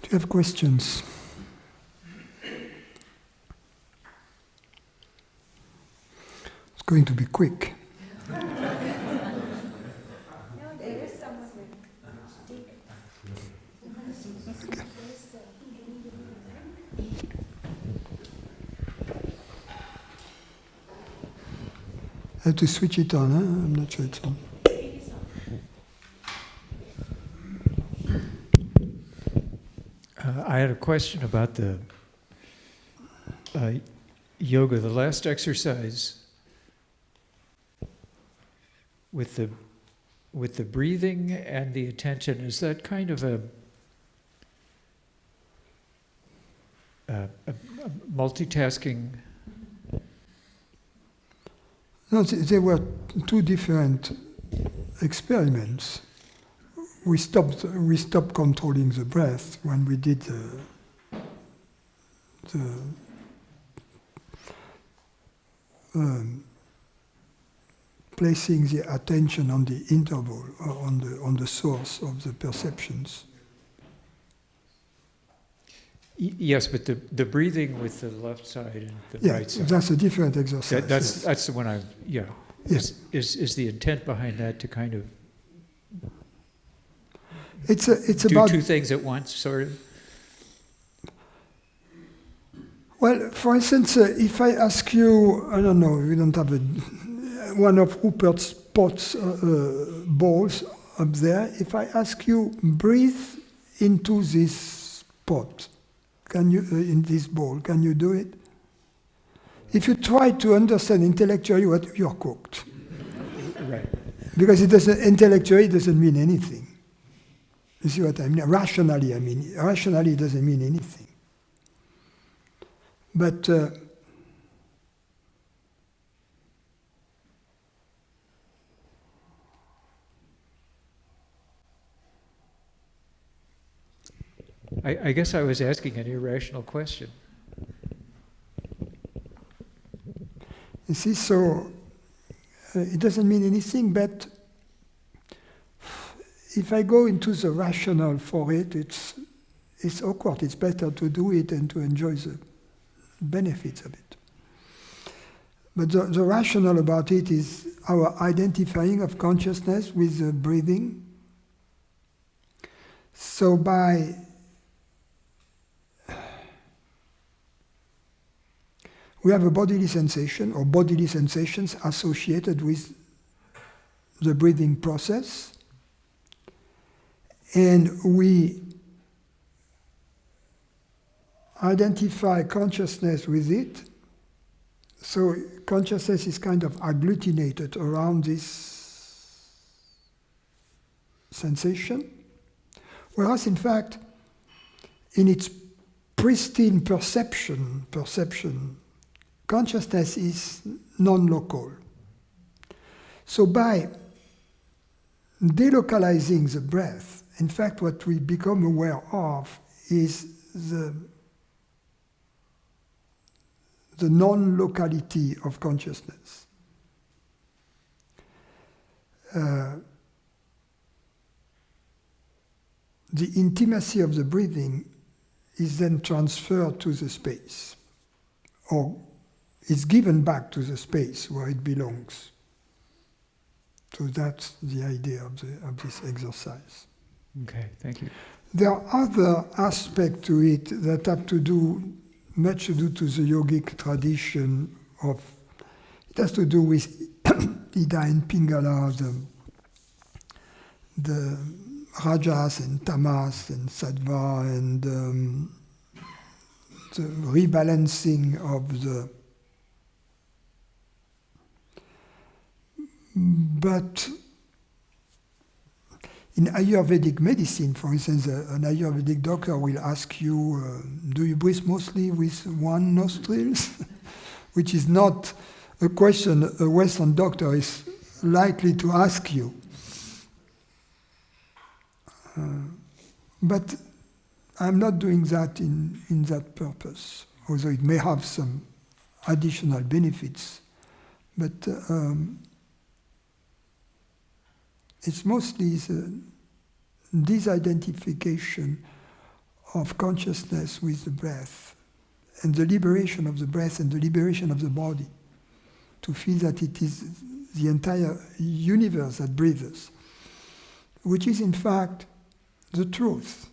Do you have questions? It's going to be quick. No, there is someone with stick. Okay. I have to switch it on, huh? I'm not sure it's on. I had a question about the yoga, the last exercise with the breathing and the attention. Is that kind of a multitasking? No, there were two different experiments. We stopped controlling the breath when we did placing the attention on the interval or on the source of the perceptions. Yes, but the breathing with the left side and the right side. That's a different exercise. That's the one Yes. Is the intent behind that to kind of It's do about two things at once, sort of? Well, for instance, if I ask you, I don't know, we don't have one of Rupert's pots balls up there. If I ask you, breathe into this pot, can you in this bowl? Can you do it? If you try to understand intellectually what you're cooked, Right? because intellectually it doesn't mean anything. You see what I mean? Rationally it doesn't mean anything. But I guess I was asking an irrational question. you see, so it doesn't mean anything, but if I go into the rational for it, it's awkward. It's better to do it and to enjoy the benefits of it. But the rational about it is our identifying of consciousness with the breathing. So we have a bodily sensation or bodily sensations associated with the breathing process, and we identify consciousness with it. So consciousness is kind of agglutinated around this sensation, whereas in fact, in its pristine perception, consciousness is non-local. So by delocalizing the breath, in fact, what we become aware of is the non-locality of consciousness. The intimacy of the breathing is then transferred to the space, or is given back to the space where it belongs. So that's the idea of this exercise. Okay, thank you. There are other aspects to it that have much to do to the yogic tradition of, it has to do with Ida and Pingala, the rajas and tamas and sattva, and the rebalancing of the. But in Ayurvedic medicine, for instance, an Ayurvedic doctor will ask you, do you breathe mostly with one nostril? Which is not a question a Western doctor is likely to ask you. But I'm not doing that in that purpose, although it may have some additional benefits. But it's mostly the disidentification of consciousness with the breath, and the liberation of the breath and the liberation of the body, to feel that it is the entire universe that breathes, which is in fact the truth.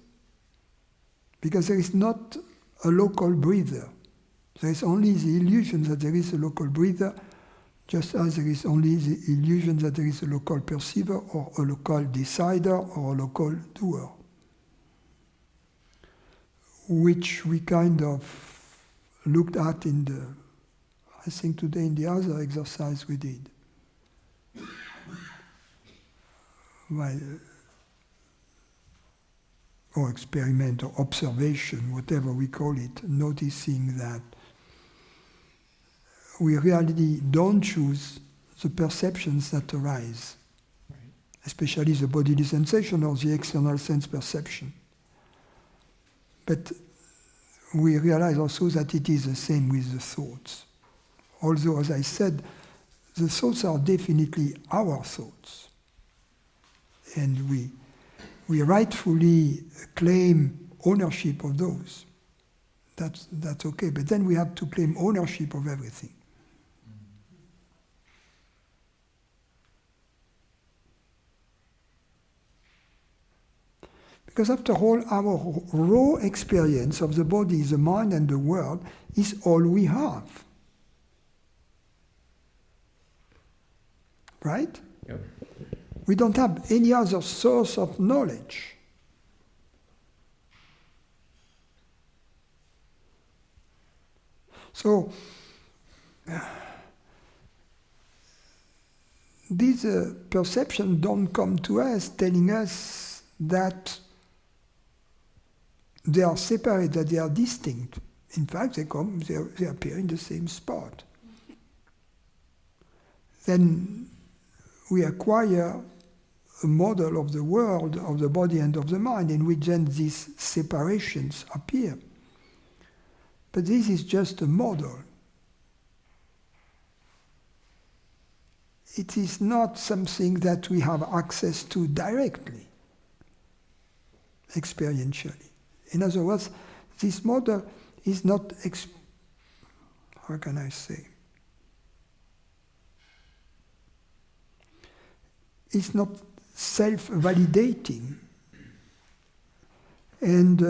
Because there is not a local breather. There is only the illusion that there is a local breather, just as there is only the illusion that there is a local perceiver or a local decider or a local doer, which we kind of looked at in the, I think today in the other exercise we did. Well, or experiment or observation, whatever we call it, noticing that we really don't choose the perceptions that arise, right, especially the bodily sensation or the external sense perception. But we realize also that it is the same with the thoughts. Although, as I said, the thoughts are definitely our thoughts. And we rightfully claim ownership of those. That's okay. But then we have to claim ownership of everything. Because after all, our raw experience of the body, the mind, and the world is all we have. Right? Yep. We don't have any other source of knowledge. So, these perceptions don't come to us telling us that they are separate, that they are distinct. In fact, they appear in the same spot. Then we acquire a model of the world, of the body and of the mind, in which then these separations appear. But this is just a model. It is not something that we have access to directly, experientially. In other words, this model is not, how can I say? It's not self-validating. And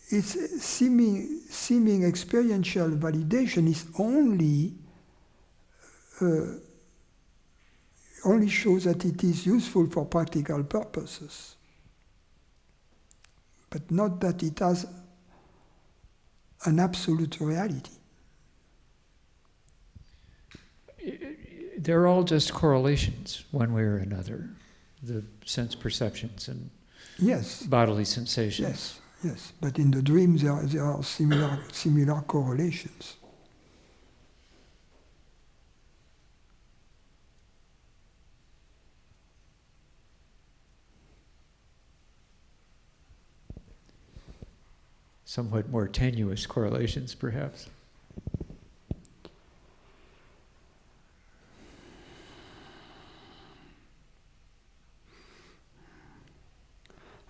its seeming experiential validation is only shows that it is useful for practical purposes, but not that it has an absolute reality. They're all just correlations, one way or another, the sense perceptions and yes, bodily sensations. Yes. But in the dreams there are similar correlations. Somewhat more tenuous correlations, perhaps.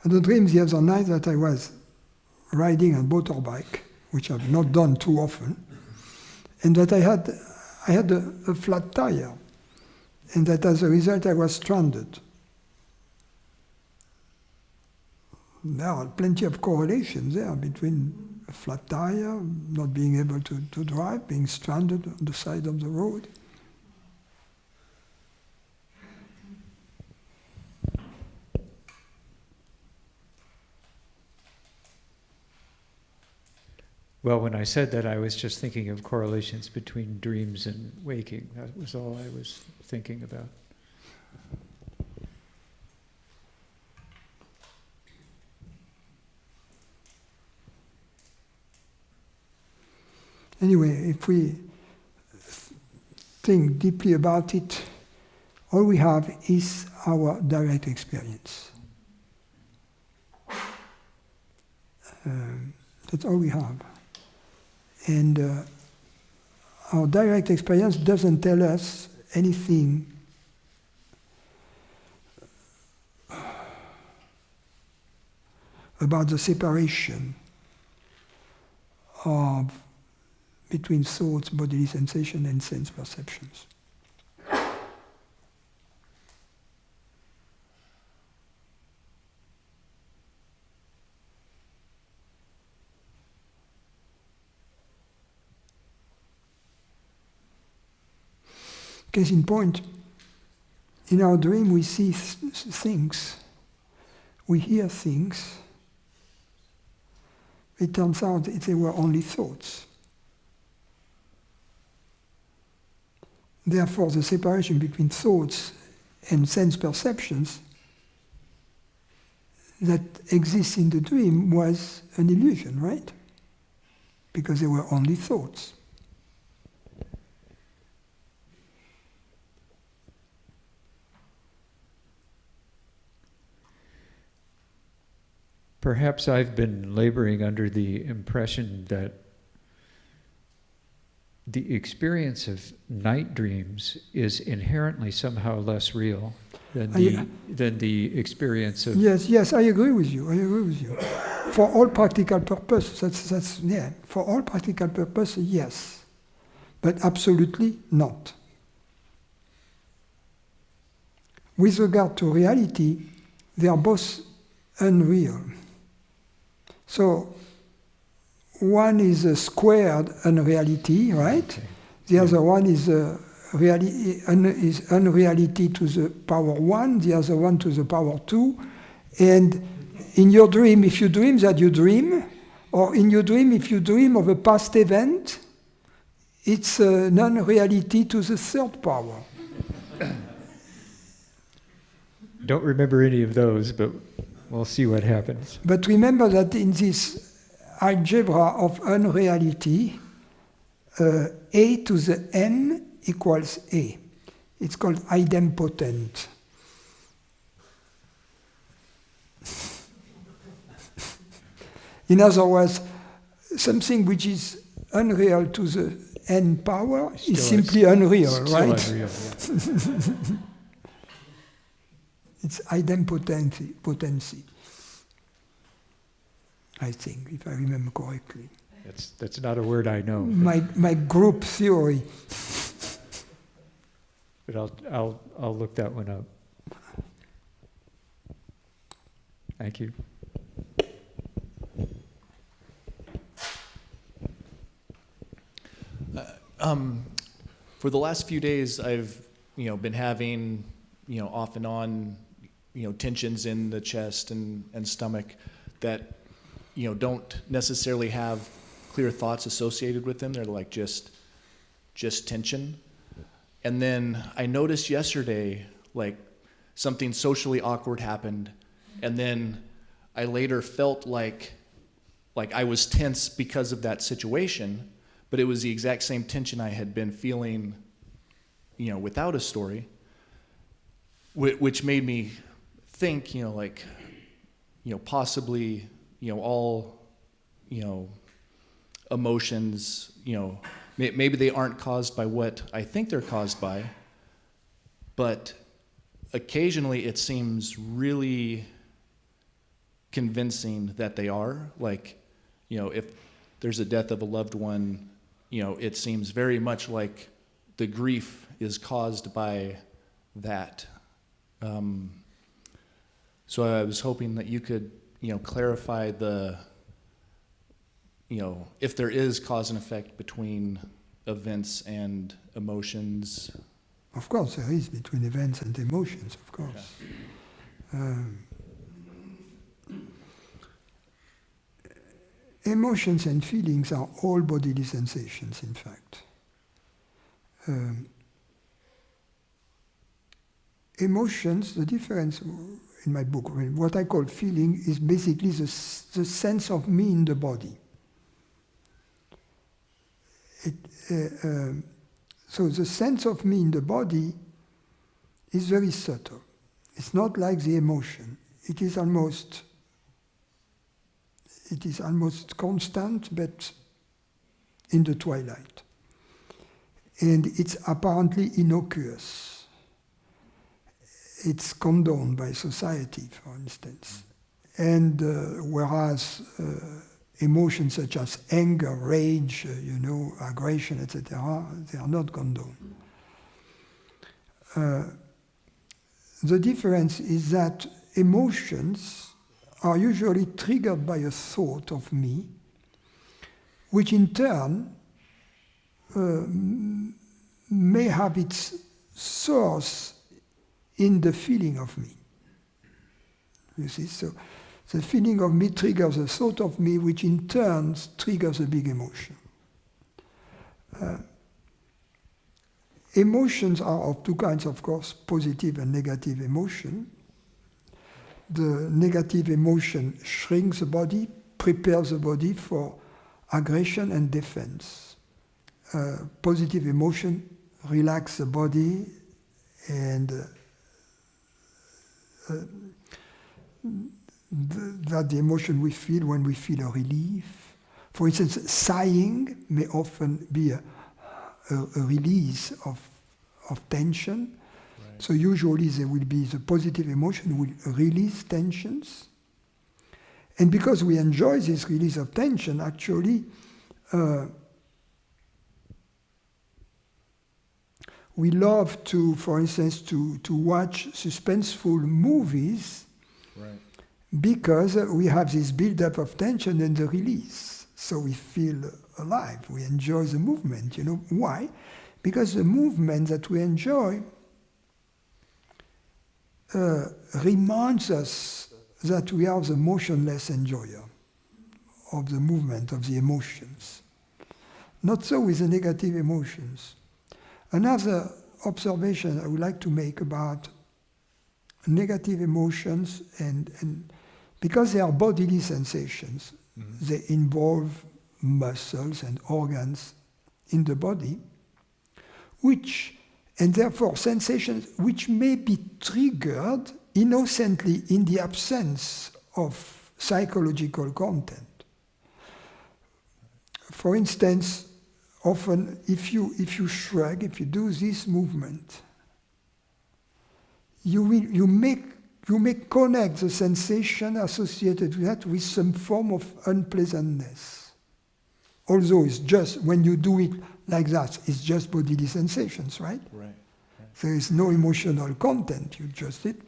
And the dream the other night that I was riding a motorbike, which I've not done too often, and that I had a flat tire, and that as a result I was stranded. There are plenty of correlations there between a flat tire, not being able to drive, being stranded on the side of the road. Well, when I said that, I was just thinking of correlations between dreams and waking. That was all I was thinking about. Anyway, if we think deeply about it, all we have is our direct experience. That's all we have. And our direct experience doesn't tell us anything about the separation between thoughts, bodily sensation, and sense perceptions. Case in point, in our dream we see things, we hear things. It turns out that they were only thoughts. Therefore, the separation between thoughts and sense perceptions that exists in the dream was an illusion, right? Because they were only thoughts. Perhaps I've been laboring under the impression that the experience of night dreams is inherently somehow less real than the experience of... Yes, I agree with you. For all practical purposes, that's for all practical purposes, yes. But absolutely not. With regard to reality, they are both unreal. So, one is a squared unreality, right? Okay. The other one is unreality to the power 1, the other one to the power 2. And in your dream, if you dream that you dream, or in your dream, if you dream of a past event, it's a non-reality to the third power. Don't remember any of those, but we'll see what happens. But remember that in this algebra of unreality, A to the n equals A. It's called idempotent. In other words, something which is unreal to the n power is simply unreal, right? Unreal, yeah. It's idempotency, I think, if I remember correctly. That's not a word I know. My group theory. But I'll look that one up. Thank you. For the last few days, I've been having off and on tensions in the chest and stomach that don't necessarily have clear thoughts associated with them. They're like just tension. And then I noticed yesterday, like, something socially awkward happened, and then I later felt like I was tense because of that situation, but it was the exact same tension I had been feeling, without a story, which made me think, possibly, all, emotions, maybe they aren't caused by what I think they're caused by, but occasionally it seems really convincing that they are. Like, if there's a death of a loved one, it seems very much like the grief is caused by that. So I was hoping that you could, clarify the, if there is cause and effect between events and emotions. Of course, there is between events and emotions, of course. Okay. Emotions and feelings are all bodily sensations, in fact. Emotions, the difference in my book, what I call feeling is basically the sense of me in the body. So the sense of me in the body is very subtle. It's not like the emotion. It is almost constant, but in the twilight. And it's apparently innocuous. It's condoned by society, for instance. And whereas emotions such as anger, rage, aggression, etc., they are not gone down. The difference is that emotions are usually triggered by a thought of me, which in turn may have its source in the feeling of me. You see, so the feeling of me triggers a thought of me, which in turn triggers a big emotion. Emotions are of two kinds, of course, positive and negative emotion. The negative emotion shrinks the body, prepares the body for aggression and defense. Positive emotion relaxes the body and that the emotion we feel when we feel a relief. For instance, sighing may often be a release of tension. Right. So usually there will be the positive emotion will release tensions. And because we enjoy this release of tension, actually, we love to, for instance, to watch suspenseful movies. Right. Because we have this build-up of tension and the release. So we feel alive, we enjoy the movement. Why? Because the movement that we enjoy reminds us that we are the motionless enjoyer of the movement, of the emotions. Not so with the negative emotions. Another observation I would like to make about negative emotions, and because they are bodily sensations, they involve muscles and organs in the body, and therefore sensations which may be triggered innocently in the absence of psychological content. For instance, often if you shrug, if you do this movement, you may connect the sensation associated with that with some form of unpleasantness. Although it's just, when you do it like that, it's just bodily sensations, right? Right. There is no emotional content, you just did.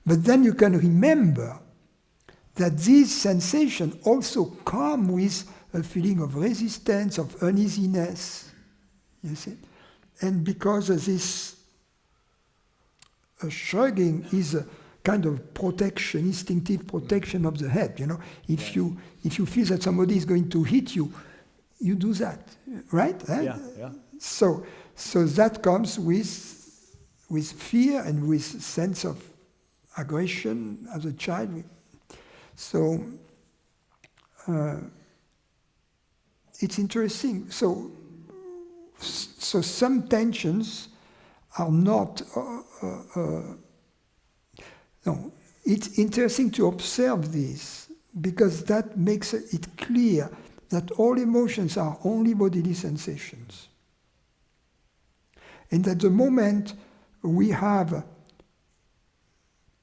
But then you can remember that these sensations also come with a feeling of resistance, of uneasiness, you see? And because of this shrugging is a kind of protection, instinctive protection of the head, If you feel that somebody is going to hit you, you do that, right? Yeah. So that comes with fear and with sense of aggression as a child. So it's interesting. So some tensions are not. No, it's interesting to observe this because that makes it clear that all emotions are only bodily sensations. And at the moment we have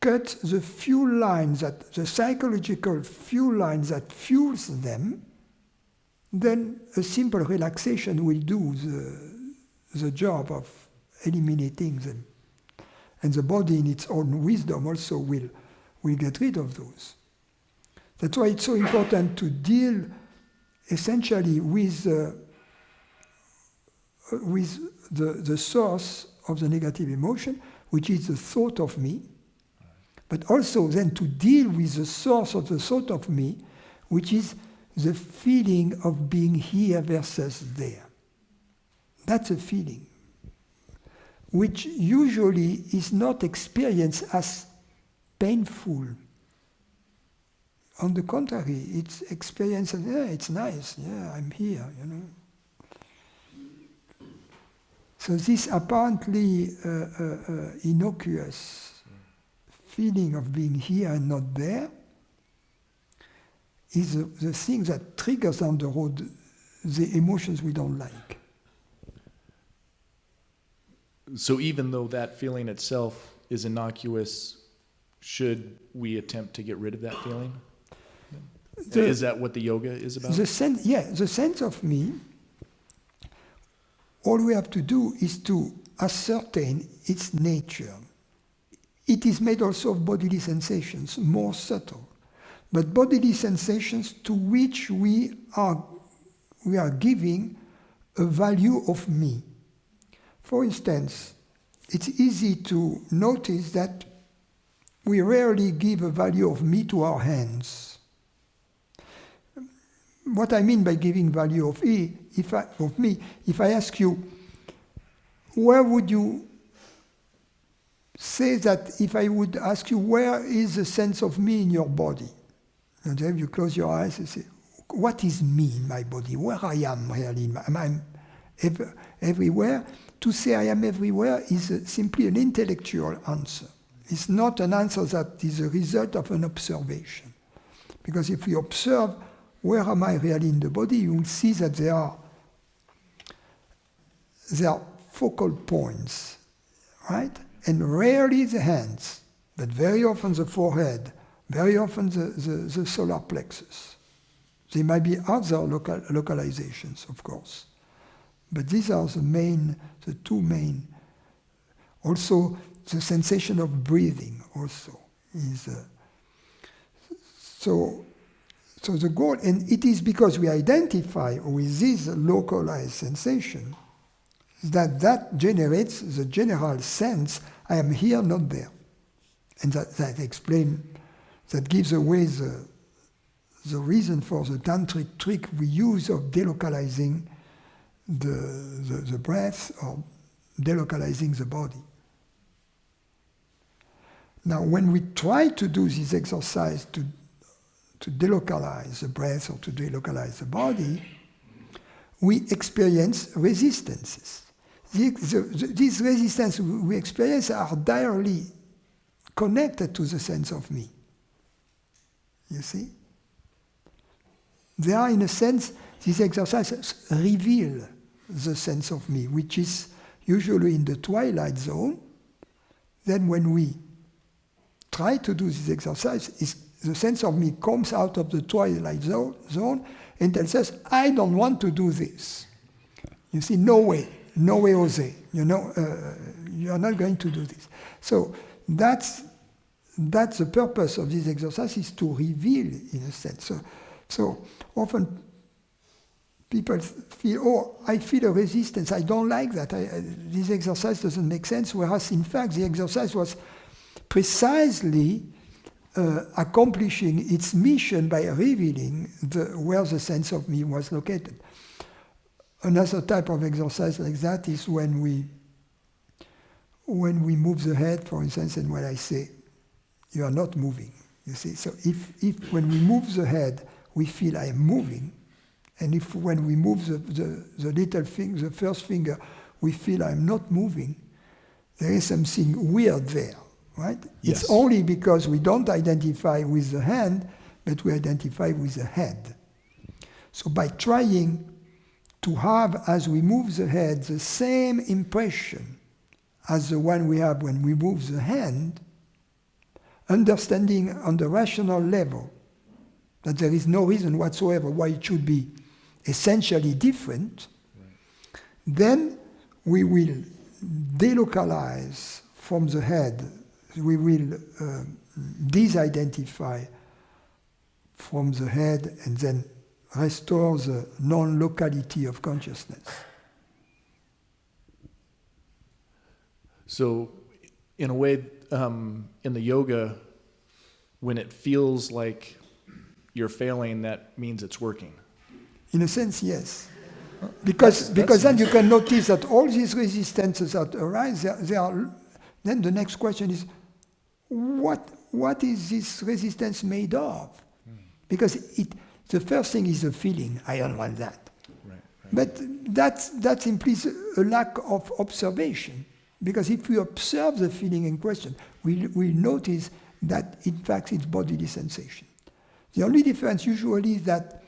cut the fuel lines, the psychological fuel lines that fuels them, then a simple relaxation will do the job of eliminating them. And the body in its own wisdom also will get rid of those. That's why it's so important to deal essentially with the source of the negative emotion, which is the thought of me, but also then to deal with the source of the thought of me, which is the feeling of being here versus there. That's a feeling which usually is not experienced as painful. On the contrary, it's experienced as, it's nice, I'm here, So this apparently innocuous feeling of being here and not there is the thing that triggers down the road the emotions we don't like. So even though that feeling itself is innocuous, should we attempt to get rid of that feeling? The- Is that what the yoga is about? The sense of me, all we have to do is to ascertain its nature. It is made also of bodily sensations, more subtle, but bodily sensations to which we are giving a value of me. For instance, it's easy to notice that we rarely give a value of me to our hands. What I mean by giving value of me, if I ask you, where would you say that if I would ask you, where is the sense of me in your body? And then you close your eyes and say, what is me in my body? Where I am really? Am I everywhere? To say I am everywhere is simply an intellectual answer. It's not an answer that is a result of an observation. Because if we observe, where am I really in the body, you will see that there are focal points, right? And rarely the hands, but very often the forehead, very often the solar plexus. There might be other localizations, of course. But these are the two main. Also, the sensation of breathing also is. So the goal, and it is because we identify with this localized sensation that generates the general sense, I am here, not there. And that gives away the reason for the tantric trick we use of delocalizing the breath or delocalizing the body. Now, when we try to do this exercise to delocalize the breath or to delocalize the body, we experience resistances. These resistances we experience are directly connected to the sense of me. You see? They are, in a sense, these exercises reveal the sense of me, which is usually in the twilight zone. Then when we try to do this exercise, the sense of me comes out of the twilight zone and tells us, I don't want to do this. You see, no way, Jose. You are not going to do this. So that's the purpose of this exercise, is to reveal, in a sense. So often people feel, oh, I feel a resistance, I don't like that, this exercise doesn't make sense, whereas in fact the exercise was precisely accomplishing its mission by revealing where the sense of me was located. Another type of exercise like that is when we move the head, for instance, and when I say, you are not moving, you see. So if when we move the head, we feel I am moving, and if when we move the little finger, the first finger, we feel I am not moving, there is something weird there, right? Yes. It's only because we don't identify with the hand, but we identify with the head. So by trying to have, as we move the head, the same impression as the one we have when we move the hand, understanding on the rational level that there is no reason whatsoever why it should be essentially different, right, then we will delocalize from the head, we will disidentify from the head and then restore the non-locality of consciousness. So, in a way, in the yoga, when it feels like you're failing, that means it's working. In a sense, yes. Because then you can notice that all these resistances that arise, they are. Then the next question is, what is this resistance made of? Because the first thing is a feeling, I don't want that. Right. But that implies a lack of observation. Because if we observe the feeling in question, we notice that in fact it's bodily sensation. The only difference usually is that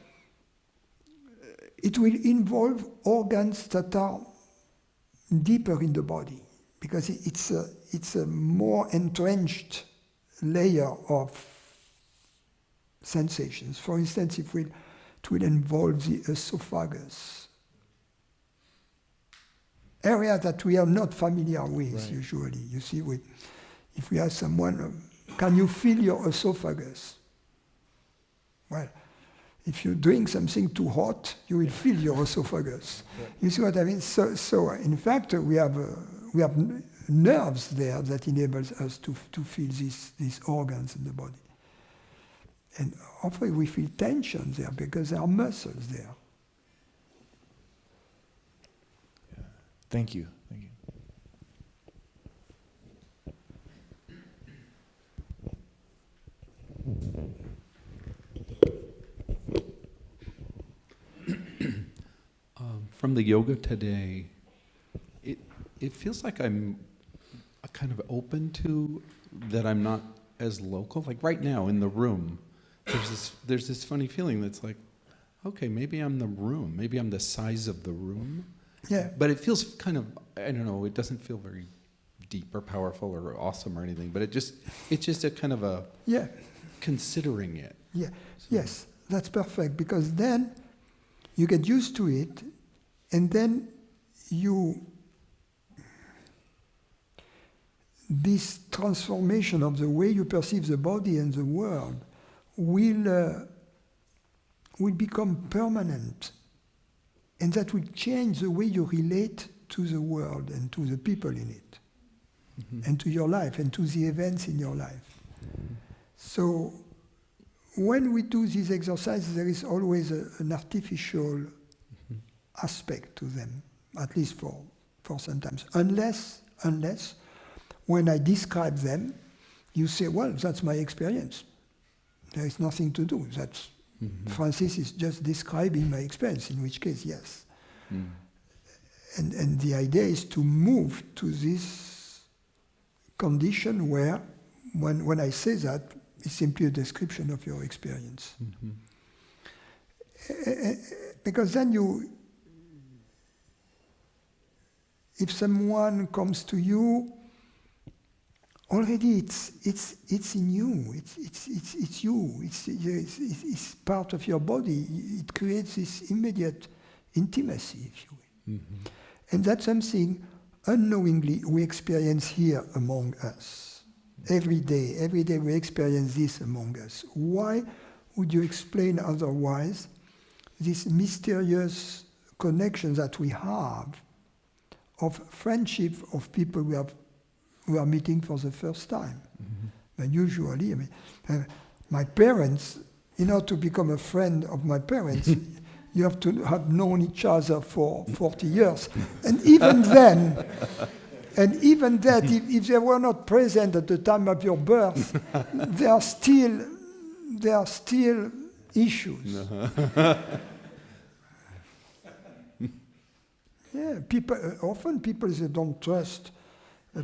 it will involve organs that are deeper in the body, because it's a more entrenched layer of sensations. For instance, it will involve the esophagus, area that we are not familiar with usually. You see, if we ask someone, can you feel your esophagus? Well, if you drink something too hot, you will feel your esophagus. Right. You see what I mean? So in fact, we have nerves there that enables us to feel these organs in the body. And often we feel tension there because there are muscles there. Yeah. Thank you. Thank you. From the yoga today, it feels like I'm kind of open to that I'm not as local. Like right now in the room, there's this funny feeling that's like, okay, maybe I'm the room, maybe I'm the size of the room. Yeah. But it feels kind of, I don't know, it doesn't feel very deep or powerful or awesome or anything, but it's just a kind of a considering it. Yeah. So. Yes, that's perfect, because then you get used to it, and then this transformation of the way you perceive the body and the world will become permanent, and that will change the way you relate to the world and to the people in it, and to your life and to the events in your life. So when we do these exercises, there is always an artificial aspect to them, at least for sometimes. Unless when I describe them, you say, well, that's my experience. There is nothing to do. That's Francis is just describing my experience, in which case, yes. And the idea is to move to this condition where, when I say that, it's simply a description of your experience. Because then if someone comes to you, already it's in you. It's you. It's part of your body. It creates this immediate intimacy, if you will. And that's something unknowingly we experience here among us. Every day we experience this among us. Why would you explain otherwise this mysterious connection that we have of friendship of people we are meeting for the first time? And usually, my parents, in order to become a friend of my parents, you have to have known each other for 40 years. And even then, if they were not present at the time of your birth, there are still issues. Yeah, often people they don't trust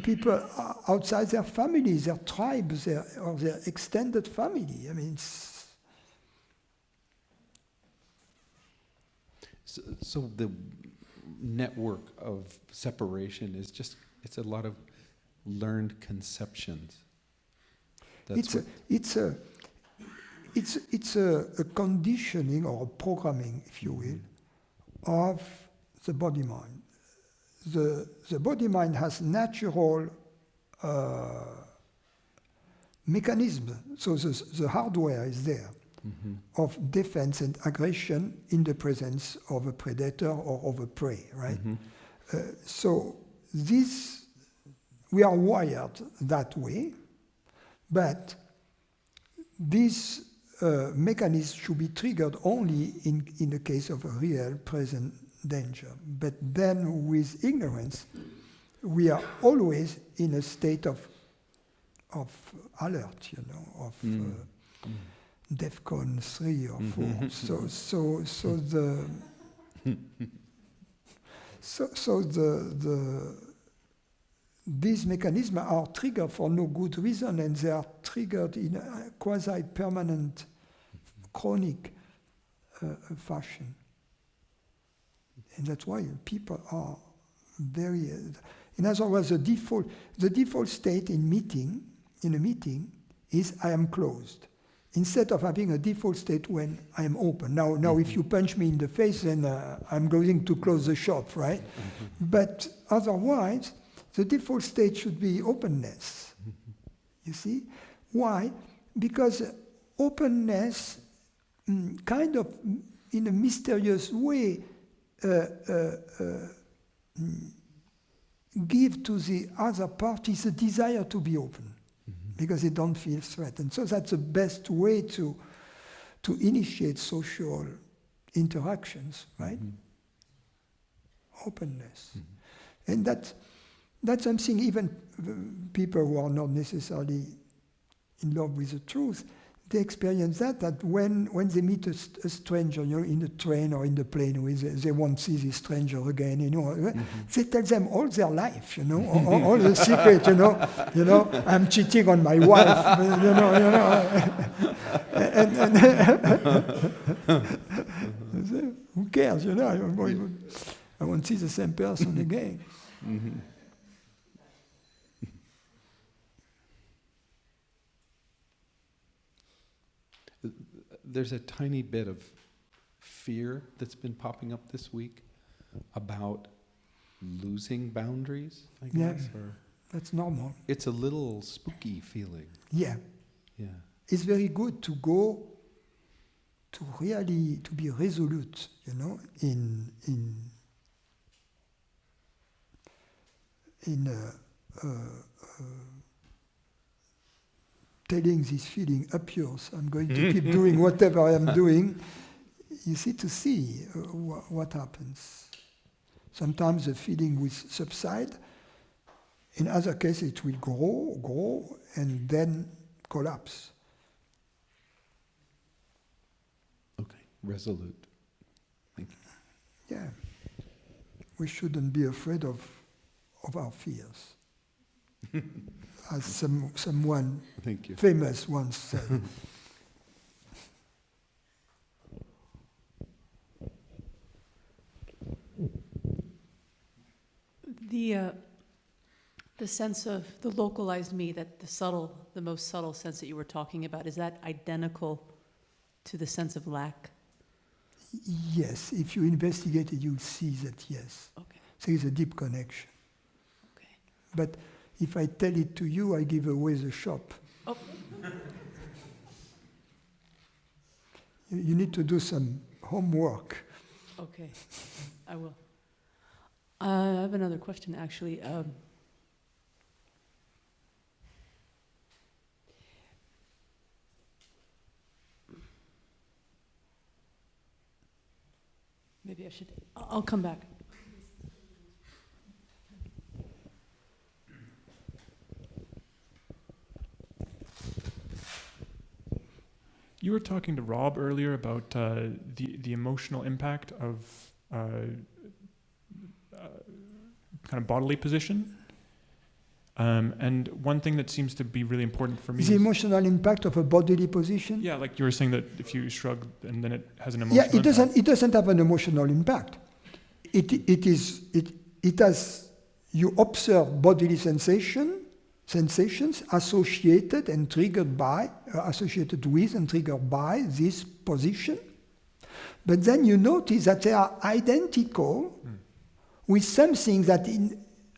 people outside their families, their tribes, or their extended family. I mean, so the network of separation is it's a lot of learned conceptions. It's a conditioning or a programming, if you will, of the body-mind. The body-mind has natural mechanisms, so the hardware is there of defense and aggression in the presence of a predator or of a prey, right? So we are wired that way, but this mechanism should be triggered only in the case of a real present danger. But then with ignorance, we are always in a state of alert, of DEFCON 3 or 4. These mechanisms are triggered for no good reason, and they are triggered in a quasi-permanent, chronic fashion. And that's why people are very... in other words, the default state in a meeting is I am closed. Instead of having a default state when I am open. Now if you punch me in the face, then I'm going to close the shop, right? But otherwise, the default state should be openness. You see? Why? Because openness, kind of in a mysterious way, give to the other parties a desire to be open. Because they don't feel threatened. So that's the best way to initiate social interactions, right? Openness. And that's something even people who are not necessarily in love with the truth, they experience that when they meet a stranger, in the train or in the plane, they won't see this stranger again, they tell them all their life, all the secret, I'm cheating on my wife, and who cares, I won't see the same person again. There's a tiny bit of fear that's been popping up this week about losing boundaries, I guess. Or that's normal. it's a little spooky feeling. Yeah. It's very good to go to really to be resolute, in telling this feeling up yours. I'm going to keep doing whatever I am doing. You see, to see what happens. Sometimes the feeling will subside. In other cases, it will grow, and then collapse. Okay, resolute. Thank you. Yeah. We shouldn't be afraid of our fears. As someone Thank you. famous once said. The sense of the localized me, that the most subtle sense that you were talking about, is that identical to the sense of lack? Yes, if you investigate it, you'll see that yes. Okay. There is a deep connection. Okay. But if I tell it to you, I give away the shop. Oh. You need to do some homework. Okay, I will. I have another question, actually. Maybe I should. I'll come back. You were talking to Rob earlier about the emotional impact of kind of bodily position. And one thing that seems to be really important for me The emotional impact of a bodily position? Yeah, like you were saying that if you shrug and then it has an emotional impact. Yeah, it doesn't have an emotional impact. It has, you observe bodily sensations associated and triggered by, associated with and triggered by this position. But then you notice that they are identical with something that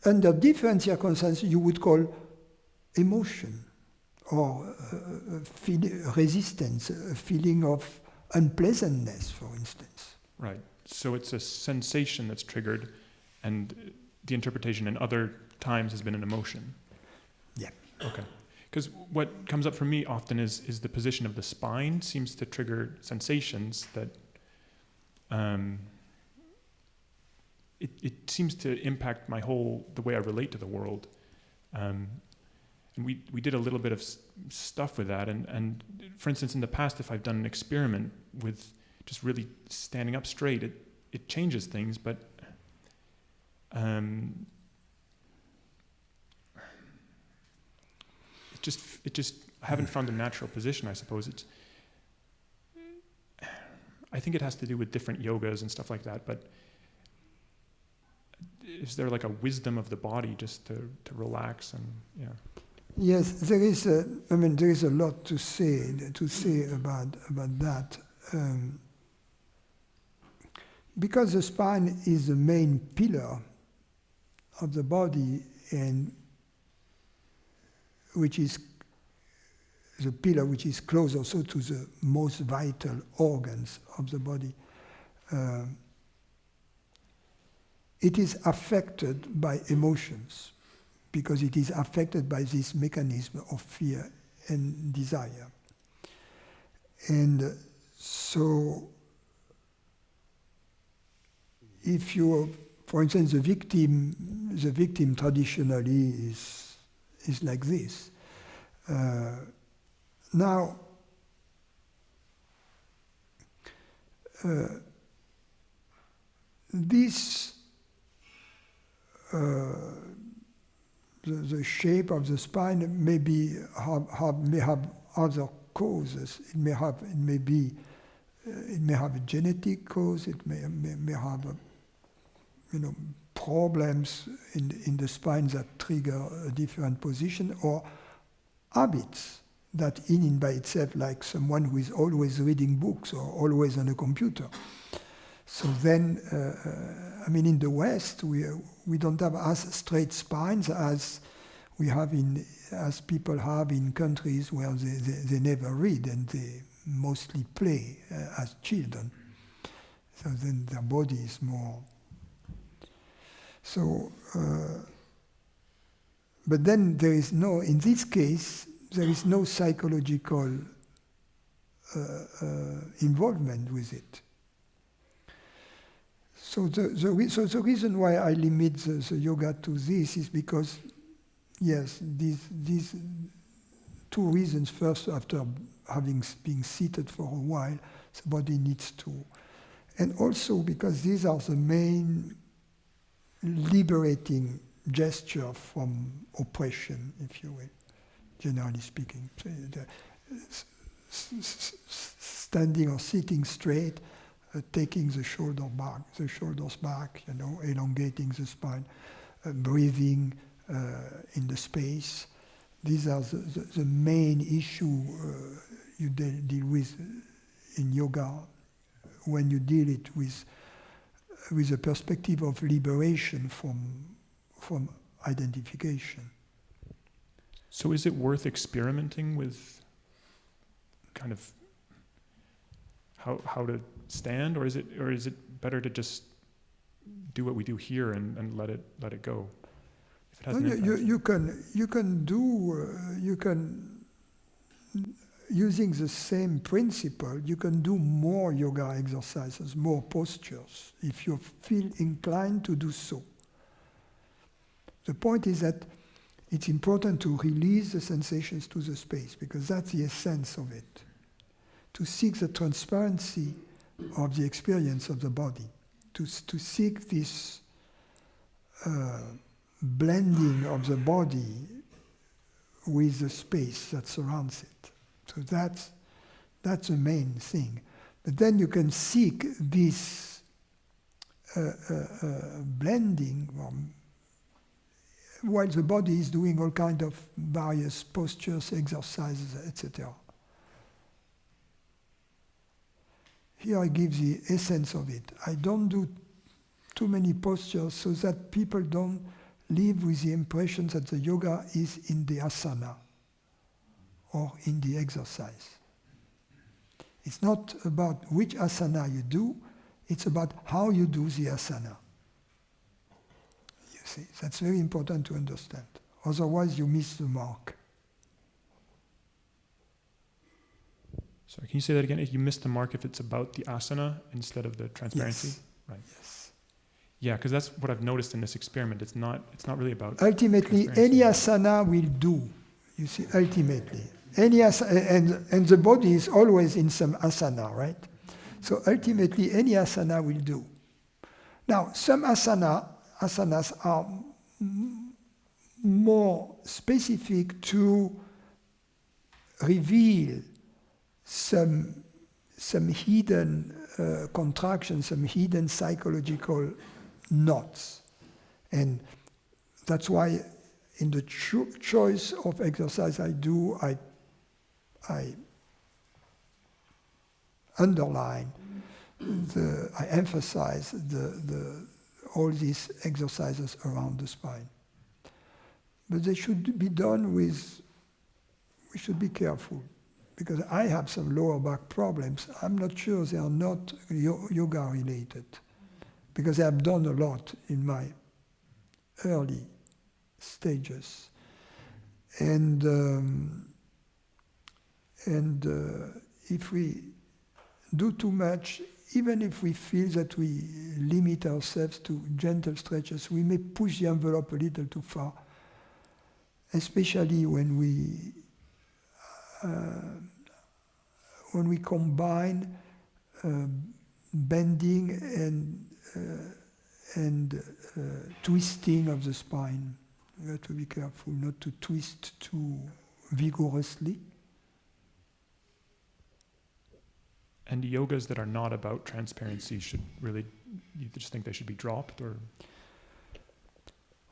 under different circumstances you would call emotion or resistance, a feeling of unpleasantness, for instance. Right. So it's a sensation that's triggered, and the interpretation in other times has been an emotion. Yeah. Okay. Because what comes up for me often is the position of the spine seems to trigger sensations that it seems to impact the way I relate to the world. And we did a little bit of stuff with that. And for instance, in the past, if I've done an experiment with just really standing up straight, it changes things, but it just I haven't found a natural position, I suppose. I think it has to do with different yogas and stuff like that, but is there like a wisdom of the body just to relax and, yeah. Yes, there is there is a lot to say about that. Because the spine is the main pillar of the body, and which is the pillar which is close also to the most vital organs of the body, it is affected by emotions, because it is affected by this mechanism of fear and desire. And so if you, for instance, the victim traditionally is like this. Now, this the shape of the spine may have other causes. It may have a genetic cause. It may have problems in the spine that trigger a different position, or habits that in by itself, like someone who is always reading books or always on a computer. So then, in the West, we don't have as straight spines as we have as people have in countries where they never read and they mostly play as children. So then their body is more. So, but then there is no, in this case, there is no psychological involvement with it. So the reason why I limit the yoga to this is because, yes, these two reasons. First, after having been seated for a while, the body needs to, and also because these are the main liberating gesture from oppression, if you will, generally speaking. Standing or sitting straight, taking the shoulders back, elongating the spine, breathing in the space. These are the main issue you deal with in yoga when you deal it with a perspective of liberation from identification. So is it worth experimenting with kind of how to stand, or is it better to just do what we do here and let it go? If it has an impact. You can using the same principle, you can do more yoga exercises, more postures, if you feel inclined to do so. The point is that it's important to release the sensations to the space, because that's the essence of it. To seek the transparency of the experience of the body, to seek this blending of the body with the space that surrounds it. So that's the main thing. But then you can seek this blending while the body is doing all kinds of various postures, exercises, etc. Here I give the essence of it. I don't do too many postures so that people don't live with the impression that the yoga is in the asana or in the exercise. It's not about which asana you do, it's about how you do the asana. You see, that's very important to understand. Otherwise you miss the mark. Sorry, can you say that again? If you missed the mark, if it's about the asana instead of the transparency? Yes. Right. Yes. Yeah, because that's what I've noticed in this experiment. It's not really about ultimately any asana will do. You see, ultimately. Any asana, and the body is always in some asana, right? So ultimately any asana will do. Now, some asanas are more specific to reveal some hidden contractions, some hidden psychological knots. And that's why in the choice of exercise I do, I underline, I emphasize all these exercises around the spine. But they should be done we should be careful, because I have some lower back problems. I'm not sure they are not yoga related, because I have done a lot in my early stages. And if we do too much, even if we feel that we limit ourselves to gentle stretches, we may push the envelope a little too far, especially when we combine bending and twisting of the spine. We have to be careful not to twist too vigorously. And yogas that are not about transparency should really, you just think they should be dropped, or?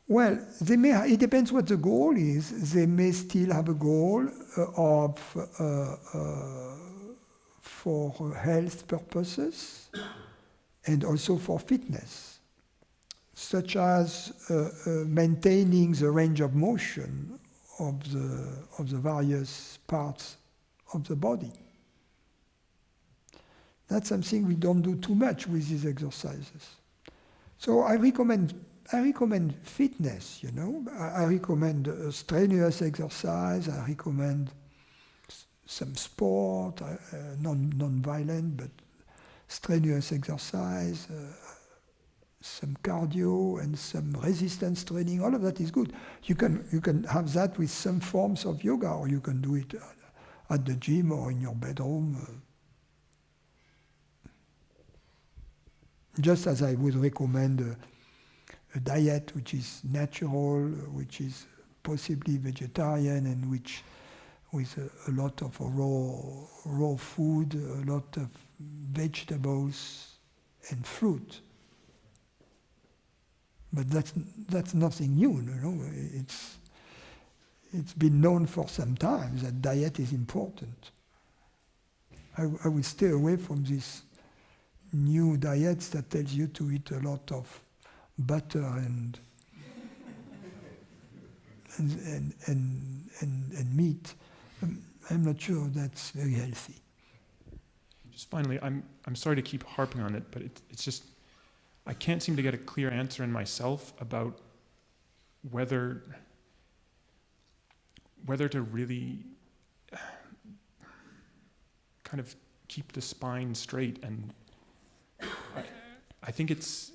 Well, they may. It depends what the goal is. They may still have a goal for health purposes and also for fitness, such as maintaining the range of motion of the various parts of the body. That's something we don't do too much with these exercises. So I recommend fitness, you know. I recommend strenuous exercise. I recommend some sport, non-violent, but strenuous exercise, some cardio and some resistance training. All of that is good. You can have that with some forms of yoga, or you can do it at the gym or in your bedroom. Just as I would recommend a diet which is natural, which is possibly vegetarian, and which with a lot of raw food, a lot of vegetables and fruit. But that's nothing new, you know. It's been known for some time that diet is important. I will stay away from this new diets that tells you to eat a lot of butter and meat. I'm not sure that's very healthy. Just finally, I'm sorry to keep harping on it, but it's just, I can't seem to get a clear answer in myself about whether to really kind of keep the spine straight. And I think it's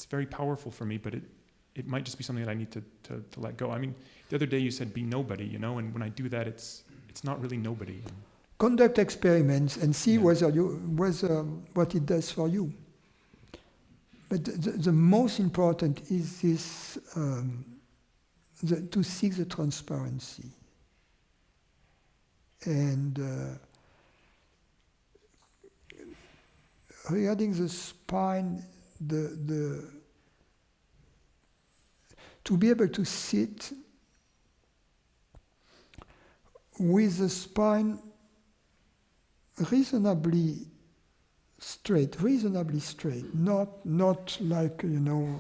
very powerful for me, but it might just be something that I need to let go. I mean, the other day you said be nobody, you know, and when I do that, it's not really nobody. Conduct experiments and see what it does for you. But the most important is this, to seek the transparency. And regarding the spine, to be able to sit with the spine reasonably straight, not like, you know,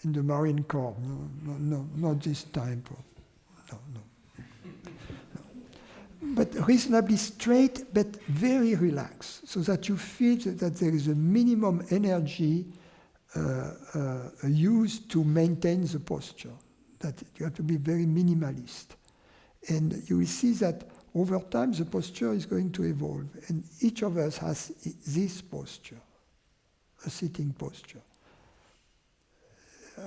in the Marine Corps, no, not this type of, no. But reasonably straight, but very relaxed, so that you feel that there is a minimum energy used to maintain the posture, that you have to be very minimalist. And you will see that over time the posture is going to evolve, and each of us has this posture, a sitting posture,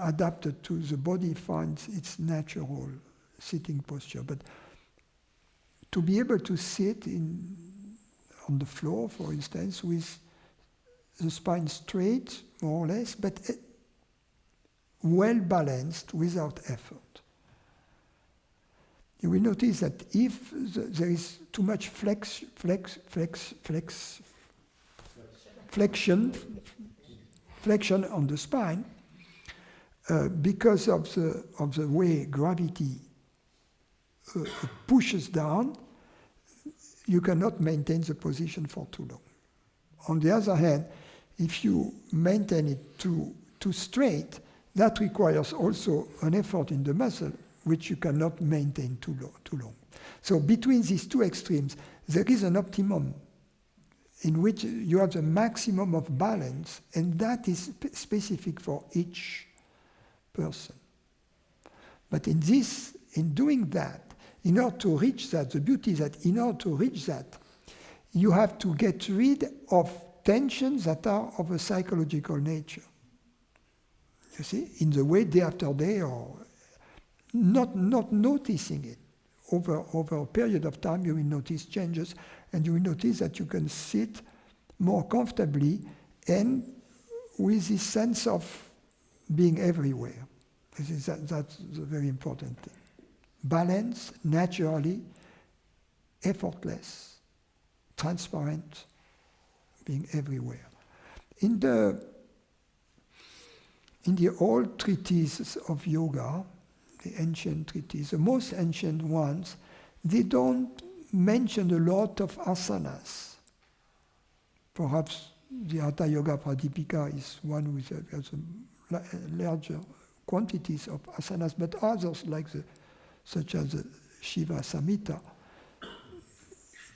adapted to the body finds its natural sitting posture. But to be able to sit on the floor, for instance, with the spine straight, more or less, but well balanced without effort. You will notice that if there is too much flexion on the spine, because of the way gravity pushes down, you cannot maintain the position for too long. On the other hand, if you maintain it too straight, that requires also an effort in the muscle, which you cannot maintain too long. So between these two extremes, there is an optimum in which you have the maximum of balance, and that is specific for each person. But in doing that, in order to reach that, the beauty is that in order to reach that, you have to get rid of tensions that are of a psychological nature. You see, in the way day after day, or not noticing it. Over a period of time, you will notice changes, and you will notice that you can sit more comfortably and with this sense of being everywhere. That's a very important thing. Balance, naturally, effortless, transparent, being everywhere. In the old treatises of yoga, the ancient treatises, the most ancient ones, they don't mention a lot of asanas. Perhaps the Hatha Yoga Pradipika is one with has larger quantities of asanas, but others, such as the Shiva Samhita,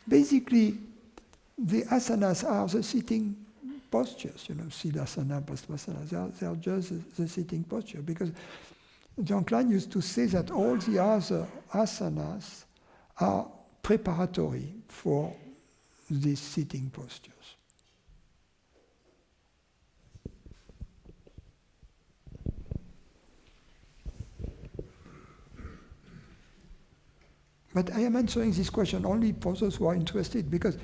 basically the asanas are the sitting postures, Siddhasana, Paspasana, they are just the sitting posture, because John Klein used to say that all the other asanas are preparatory for these sitting postures. But I am answering this question only for those who are interested, because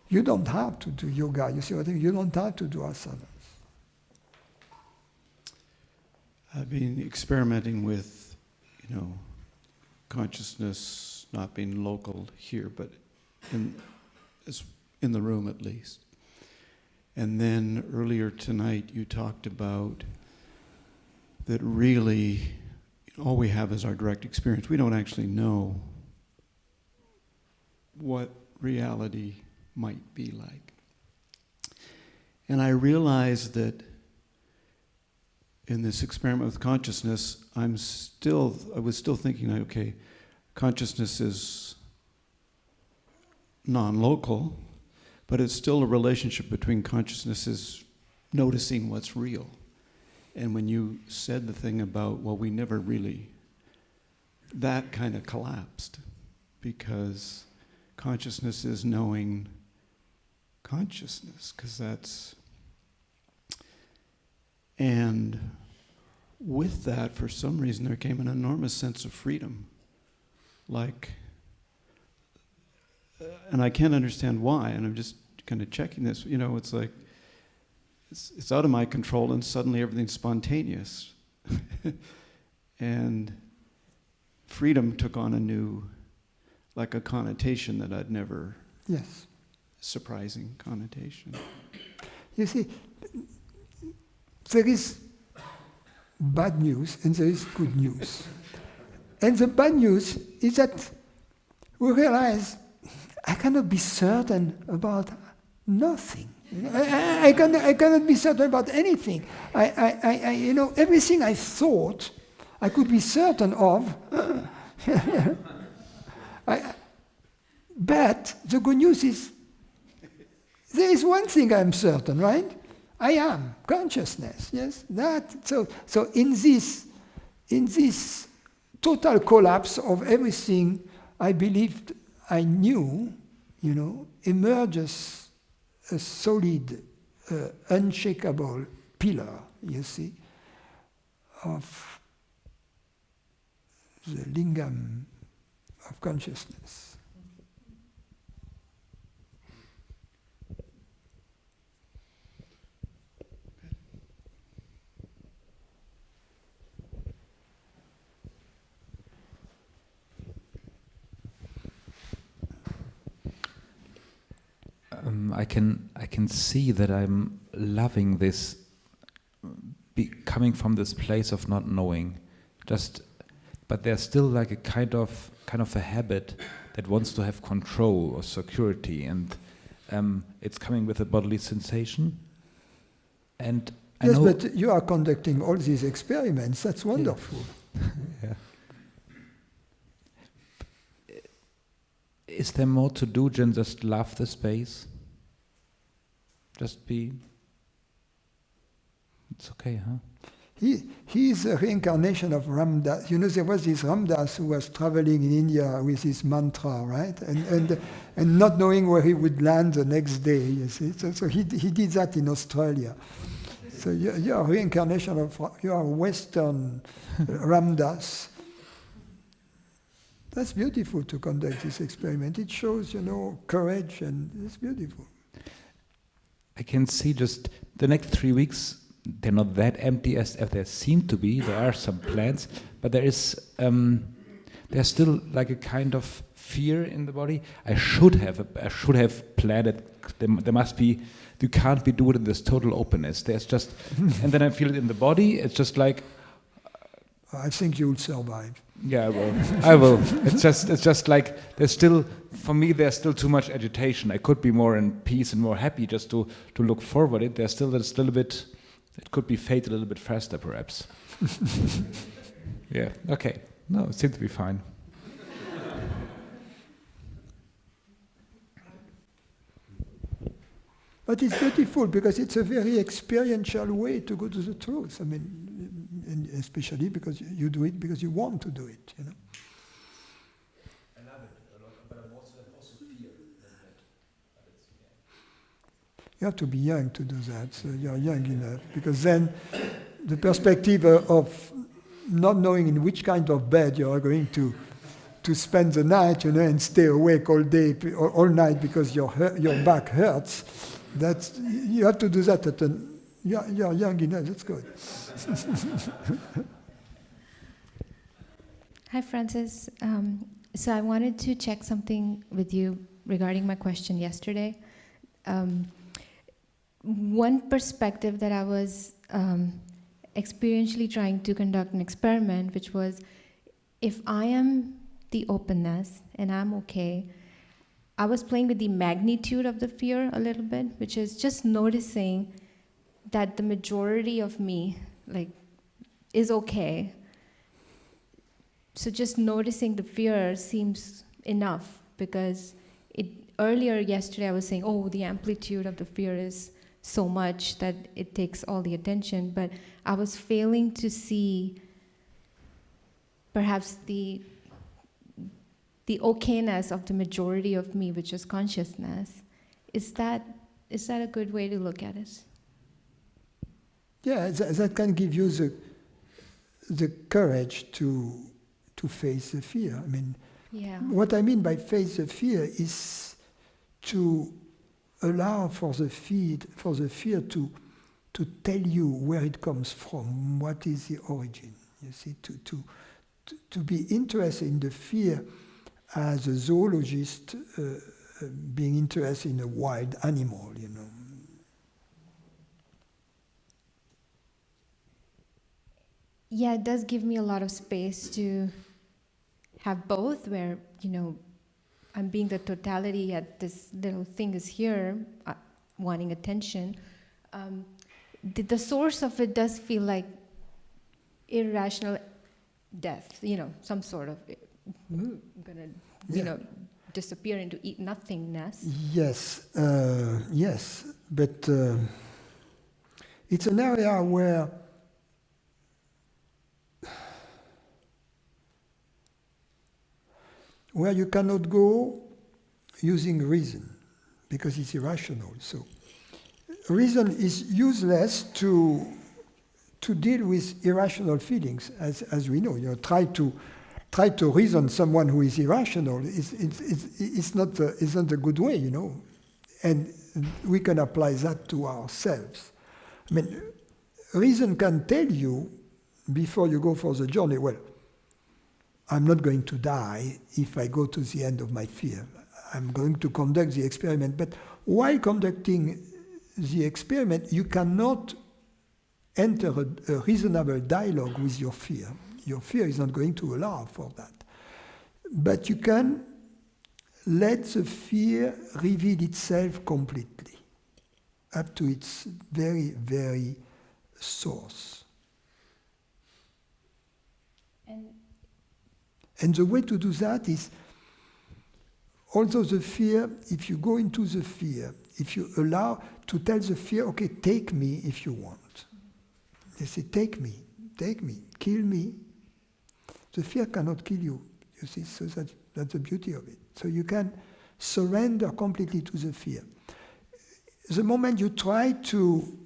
you don't have to do yoga. You see what I mean? You don't have to do asanas. I've been experimenting with, consciousness not being local here, but in the room at least. And then earlier tonight you talked about that really all we have is our direct experience. We don't actually know what reality might be like. And I realized that in this experiment with consciousness, I was still thinking, okay, consciousness is non-local, but it's still a relationship between consciousnesses noticing what's real. And when you said the thing about, well, we never really, that kind of collapsed, because consciousness is knowing consciousness, because that's, and with that, for some reason, there came an enormous sense of freedom. And I can't understand why, and I'm just kind of checking this, it's like, it's out of my control, and suddenly everything's spontaneous. And freedom took on a new, a connotation that I'd never, yes, surprising connotation. You see, there is bad news and there is good news. And the bad news is that we realize I cannot be certain about nothing. I cannot be certain about anything. Everything I thought I could be certain of. But the good news is there is one thing I'm certain, right? I am consciousness. Yes, that. So in this total collapse of everything I believed I knew, emerges a solid, unshakable pillar, you see, of the lingam of consciousness. I can see that I'm loving this coming from this place of not knowing, but there's still like a kind of a habit that wants to have control or security, and it's coming with a bodily sensation. And I yes, know but you are conducting all these experiments. That's wonderful. yeah. Is there more to do than just love the space? Just be. It's okay, huh? He is a reincarnation of Ramdas. You know, there was this Ramdas who was traveling in India with his mantra, right? And not knowing where he would land the next day, you see. So he did that in Australia. So you're a reincarnation of, you are Western Ramdas. That's beautiful to conduct this experiment. It shows, you know, courage, and it's beautiful. I can see just the next 3 weeks, they're not that empty as there seem to be. There are some plans, but there's still like a kind of fear in the body. I should have planned it. There must be. You can't be doing it in this total openness. There's just, and then I feel it in the body. It's just like. I think you'll survive. Yeah, I will. It's just like there's still too much agitation. I could be more in peace and more happy just to look forward. There's still a bit. It could be fate a little bit faster, perhaps. Yeah. Okay. No, it seems to be fine. But it's beautiful because it's a very experiential way to go to the truth. I mean, and especially because you do it because you want to do it, you know. I love it a lot, but I also fear that. You have to be young to do that, so you're young enough, because then the perspective of not knowing in which kind of bed you are going to spend the night, you know, and stay awake all day, all night because your back hurts. You have to do that you're young enough. That's good. Hi, Francis. So I wanted to check something with you regarding my question yesterday. One perspective that I was experientially trying to conduct an experiment, which was, if I am the openness and I'm okay, I was playing with the magnitude of the fear a little bit, which is just noticing that the majority of me, like, is okay. So just noticing the fear seems enough, because earlier yesterday I was saying, oh, the amplitude of the fear is so much that it takes all the attention, but I was failing to see perhaps the okayness of the majority of me, which is consciousness. Is that a good way to look at it? Yeah, that can give you the courage to face the fear. I mean, yeah. What I mean by face the fear is to allow for the fear to tell you where it comes from, what is the origin. You see, to be interested in the fear as a zoologist being interested in a wild animal, you know. Yeah, it does give me a lot of space to have both, where, you know, I'm being the totality, yet this little thing is here, wanting attention. The source of it does feel like irrational death, you know, some sort of gonna, you know, disappear into nothingness. Yes, yes, but it's an area where you cannot go using reason, because it's irrational. So reason is useless to deal with irrational feelings, as we know. You know, try to reason someone who is irrational. It's not a good way, you know. And we can apply that to ourselves. I mean, reason can tell you before you go for the journey, well, I'm not going to die if I go to the end of my fear. I'm going to conduct the experiment. But while conducting the experiment, you cannot enter a reasonable dialogue with your fear. Your fear is not going to allow for that. But you can let the fear reveal itself completely, up to its very, very source. And the way to do that is, although the fear, if you go into the fear, if you allow to tell the fear, okay, take me if you want. They say, take me, kill me. The fear cannot kill you, you see, so that's the beauty of it. So you can surrender completely to the fear. The moment you try to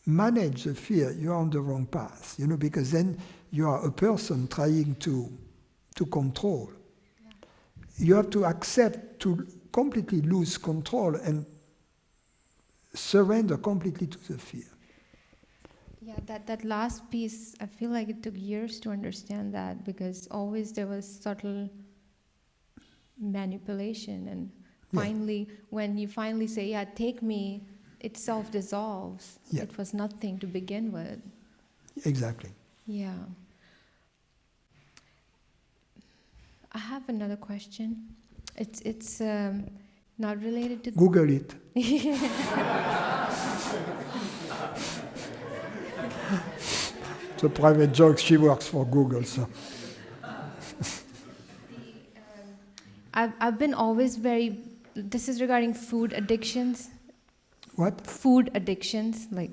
manage the fear, you're on the wrong path, because then you are a person trying to control. Yeah. You have to accept to completely lose control and surrender completely to the fear. Yeah, that last piece, I feel like it took years to understand that, because always there was subtle manipulation, and finally, when you finally say, yeah, take me, it self-dissolves. Yeah. It was nothing to begin with. Exactly. Yeah. I have another question. It's not related to... Google it. It's a private joke. She works for Google, so... I've been always very... This is regarding food addictions. What? Food addictions. Like,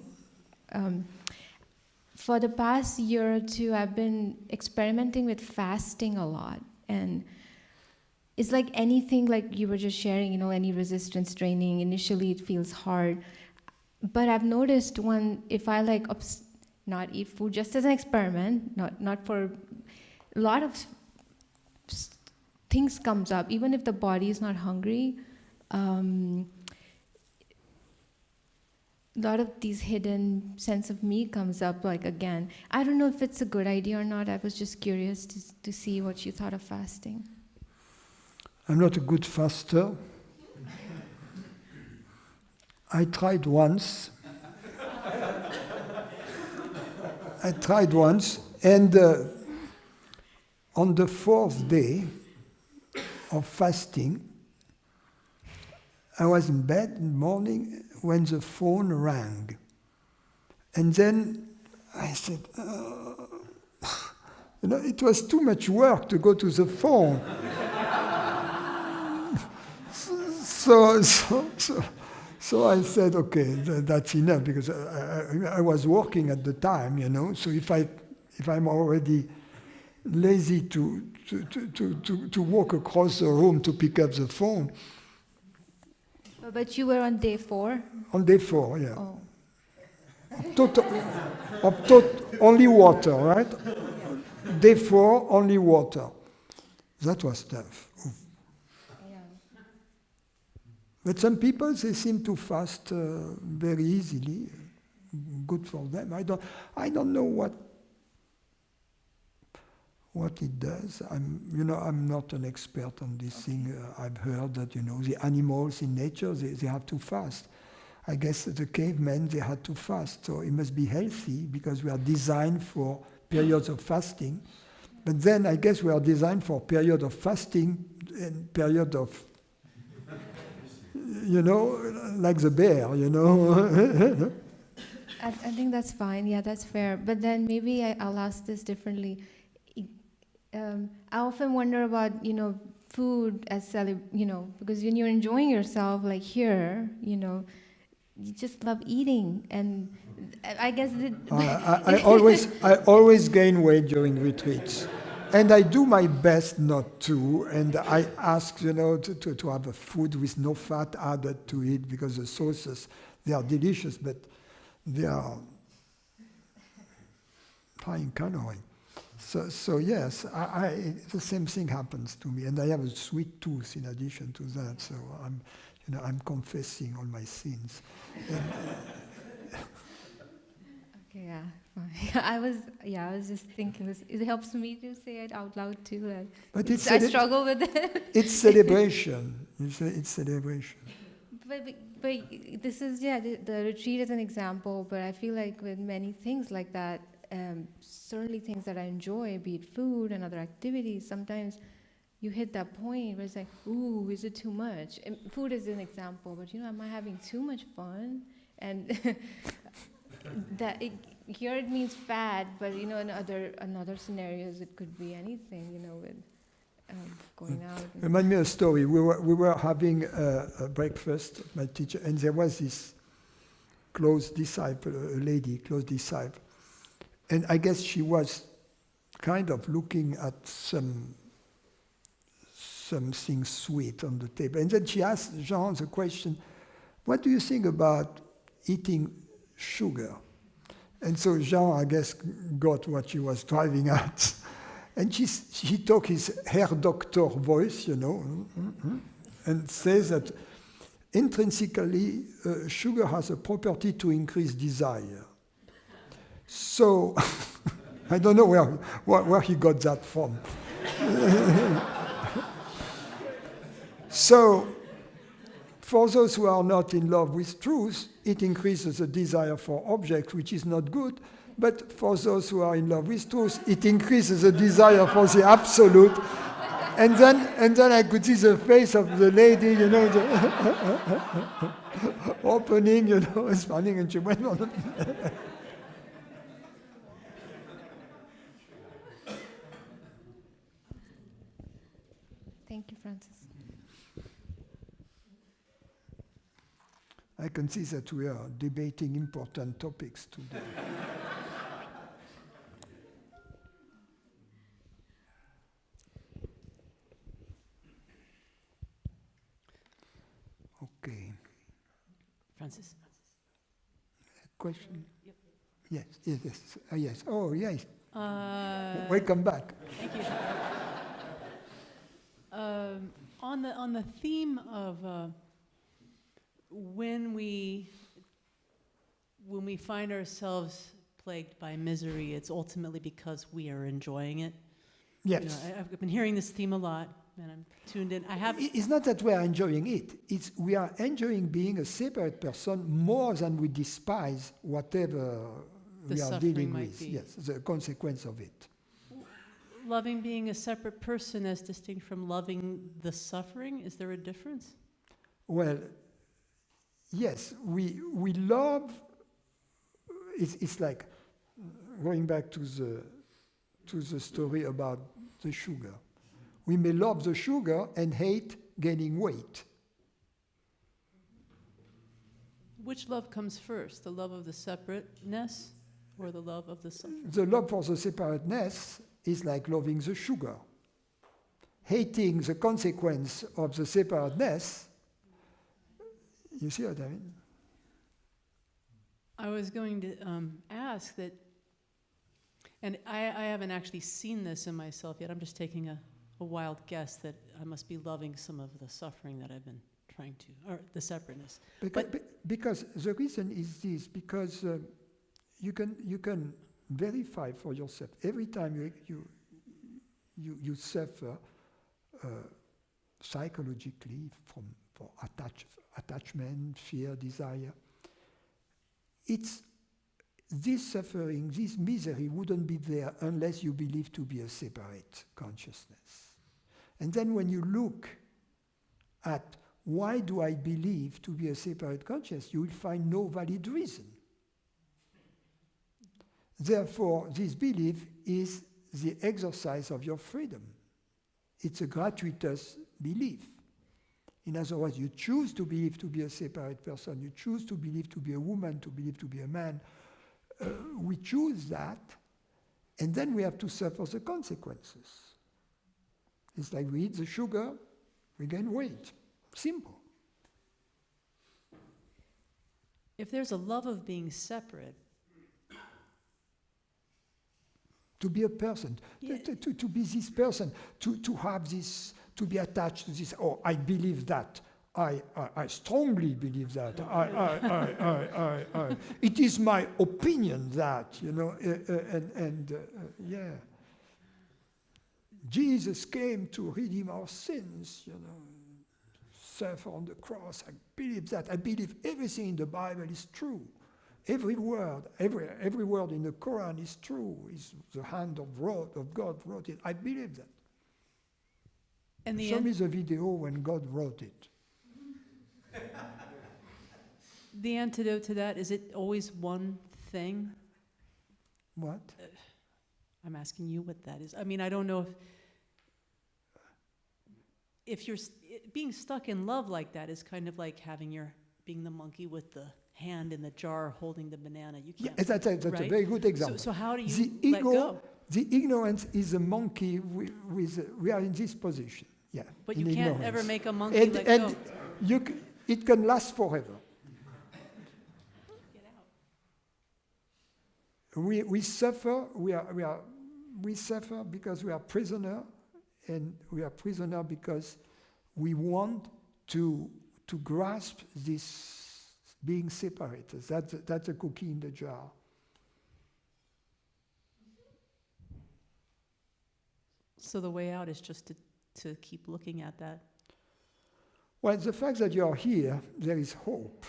for the past year or two, I've been experimenting with fasting a lot. And it's like anything, like you were just sharing, any resistance training, initially it feels hard. But I've noticed if I not eat food, just as an experiment, not for a lot of things comes up, even if the body is not hungry. A lot of these hidden sense of me comes up, again. I don't know if it's a good idea or not. I was just curious to see what you thought of fasting. I'm not a good faster. I tried once. And on the 4th day of fasting, I was in bed in the morning when the phone rang. And then I said, it was too much work to go to the phone. So I said, okay, that's enough, because I was working at the time, So if I'm already lazy to walk across the room to pick up the phone. But you were on day 4? On day 4, yeah. Oh. Only water, right? Yeah. Day 4, only water. That was tough. Yeah. But some people, they seem to fast very easily. Good for them. I don't know what it does. I'm not an expert on this thing. I've heard that, the animals in nature, they have to fast. I guess the cavemen, they had to fast. So it must be healthy, because we are designed for periods of fasting. But then I guess we are designed for period of fasting and period of, like the bear, I think that's fine. Yeah, that's fair. But then maybe I'll ask this differently. I often wonder about, food as because when you're enjoying yourself, like here, you just love eating, and I guess I always gain weight during retreats, and I do my best not to. And I ask, to have a food with no fat added to it, because the sauces, they are delicious, but they are high in calorie. So yes, the same thing happens to me, and I have a sweet tooth in addition to that. So I'm confessing all my sins. Okay, yeah, fine. I was just thinking this. It helps me to say it out loud too. But I struggle with it. It's celebration. It's celebration. But But this is, the retreat is an example, but I feel like with many things like that, certainly things that I enjoy, be it food and other activities, sometimes you hit that point where it's like, ooh, is it too much? And food is an example, but am I having too much fun? And here it means fat, but in other scenarios it could be anything, with going out. Remind me a story. We were having a breakfast, my teacher, and there was this close disciple, a lady, close disciple, and I guess she was kind of looking at something sweet on the table, and then she asked Jean the question, "What do you think about eating sugar?" And so Jean, I guess, got what she was driving at. And he took his hair doctor voice, and says that intrinsically, sugar has a property to increase desire. So, I don't know where he got that from. So, for those who are not in love with truth, it increases the desire for objects, which is not good. But for those who are in love with truth, it increases the desire for the absolute. And then I could see the face of the lady, opening, smiling, and she went on. Thank you, Francis. I can see that we are debating important topics today. Okay. Francis? Question? Yep. Yes. Yes. Oh, yes. Welcome back. Thank you. On the theme of when we find ourselves plagued by misery, it's ultimately because we are enjoying it. Yes. I've been hearing this theme a lot, and I'm tuned in. It's not that we are enjoying it. It's we are enjoying being a separate person more than we despise whatever we are dealing with. Yes, the consequence of it. Loving being a separate person as distinct from loving the suffering, is there a difference? Well, yes, we love. It's like going back to the story about the sugar. We may love the sugar and hate gaining weight. Which love comes first, the love of the separateness or the love of the suffering? The love for the separateness is like loving the sugar. Hating the consequence of the separateness, you see what I mean? I was going to ask that, and I haven't actually seen this in myself yet, I'm just taking a wild guess that I must be loving some of the suffering that I've been trying to, or the separateness. Because the reason is this, because you can verify for yourself every time you suffer psychologically for attachment, fear, desire. It's this suffering, this misery wouldn't be there unless you believe to be a separate consciousness. And then when you look at why do I believe to be a separate consciousness, you will find no valid reason. Therefore, this belief is the exercise of your freedom. It's a gratuitous belief. In other words, you choose to believe to be a separate person, you choose to believe to be a woman, to believe to be a man. We choose that, and then we have to suffer the consequences. It's like we eat the sugar, we gain weight. Simple. If there's a love of being separate, to be a person, to be this person, to have this, to be attached to this, oh, I believe that. I strongly believe that. It is my opinion that, yeah. Jesus came to redeem our sins, suffer on the cross. I believe that. I believe everything in the Bible is true. Every word in the Quran is true. Is the hand of God wrote it. I believe that. And Show me the video when God wrote it. the antidote to that, is it always one thing? What? I'm asking you what that is. I mean, I don't know if you're being stuck in love like that is kind of like being the monkey with the hand in the jar holding the banana. You can't. Yeah, that's right? a very good example. So how do you let go? The ignorance is a monkey we are in this position. Yeah. But you can't ignorance. ever make a monkey let go. It can last forever. Get out. We suffer. We suffer because we are prisoner, and we are prisoner because we want to grasp this being separated. That's a cookie in the jar. So the way out is just to keep looking at that. Well, the fact that you are here, there is hope.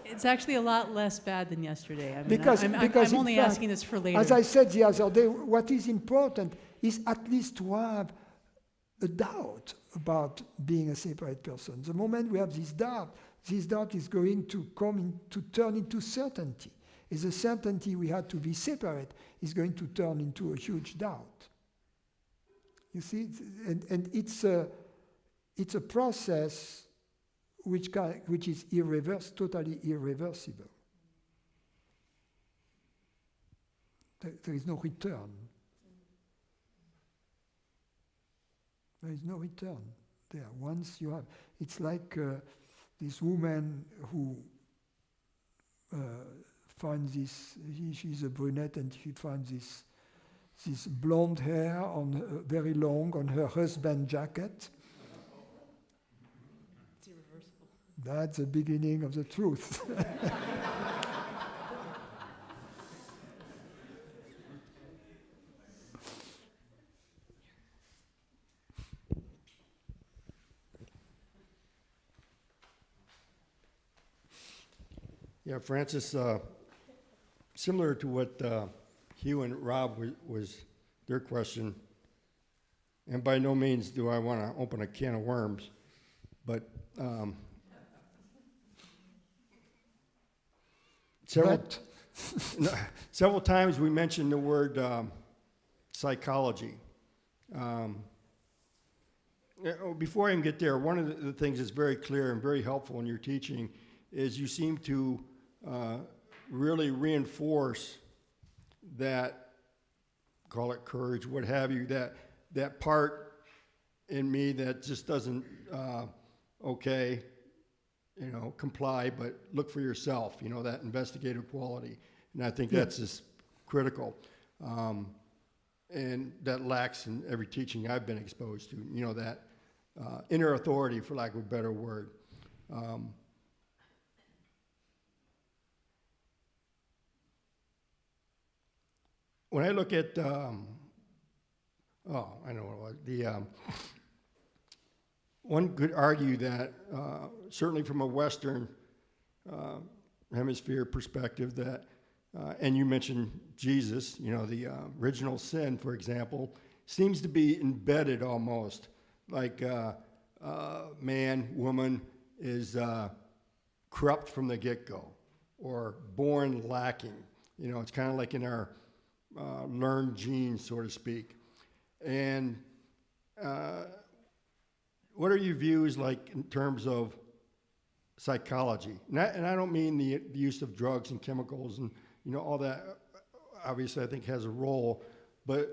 It's actually a lot less bad than yesterday. I mean, Because I'm only fact, asking this for later. As I said the other day, what is important is at least to have a doubt about being a separate person. The moment we have this doubt is going to turn into certainty. Is the certainty we had to be separate is going to turn into a huge doubt. You see, and it's a process which is totally irreversible. There is no return. There is no return there. Once you have, it's like this woman who finds this. She's a brunette, and she finds this blonde hair very long on her husband's jacket. It's irreversible. That's the beginning of the truth. Yeah, Francis, similar to what Hugh and Rob was their question, and by no means do I want to open a can of worms, but several times we mentioned the word psychology. Before I even get there, one of the things that's very clear and very helpful in your teaching is you seem to really reinforce that, call it courage, what have you, that part in me that just doesn't, comply, but look for yourself, that investigative quality. And I think that's just critical. And that lacks in every teaching I've been exposed to, that inner authority, for lack of a better word. When I look at, one could argue that, certainly from a Western hemisphere perspective, that, and you mentioned Jesus, the original sin, for example, seems to be embedded almost, like man, woman is corrupt from the get-go, or born lacking. It's kind of like in our learned genes, so to speak. And what are your views like in terms of psychology? And I don't mean the use of drugs and chemicals and all that. Obviously, I think has a role, but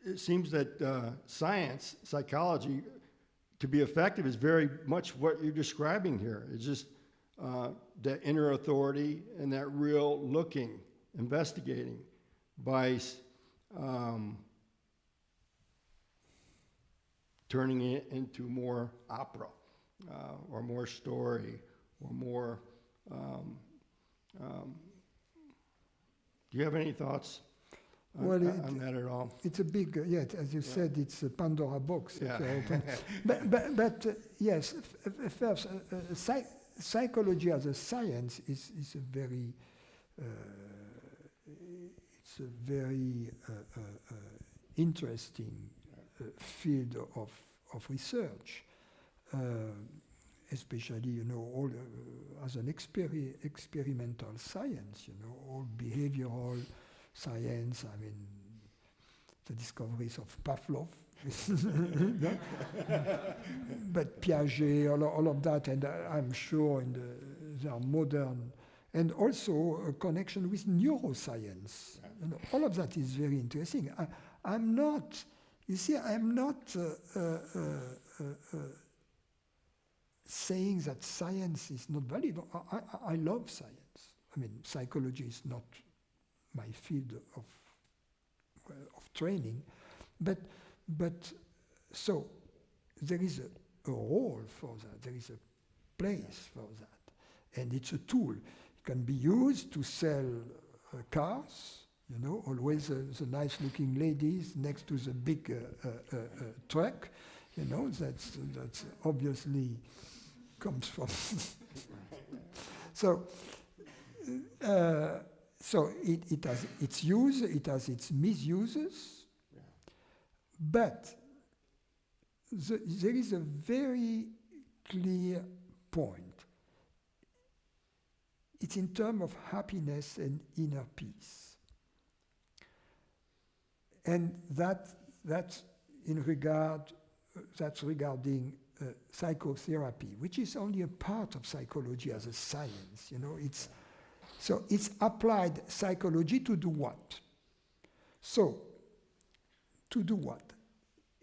it seems that science, psychology, to be effective is very much what you're describing here. It's just that inner authority and that real looking, investigating by turning it into more opera or more story or more. Do you have any thoughts on that at all. It's a big, as you said, it's a Pandora box. Yeah. But yes, first, psychology as a science is a very, interesting field of research. Especially, all as an experimental science, all behavioral science. I mean, the discoveries of Pavlov, but Piaget, all of that, and I'm sure there are modern, and also a connection with neuroscience. All of that is very interesting. I'm not saying that science is not valid. I love science. I mean, psychology is not my field of training, but so there is a role for that. There is a place for that, and it's a tool. It can be used to sell cars. Always the nice-looking ladies next to the big truck. That's obviously comes from. So it has its use, it has its misuses, but there is a very clear point. It's in terms of happiness and inner peace. And that's regarding psychotherapy, which is only a part of psychology as a science. It's applied psychology to do what? So, to do what?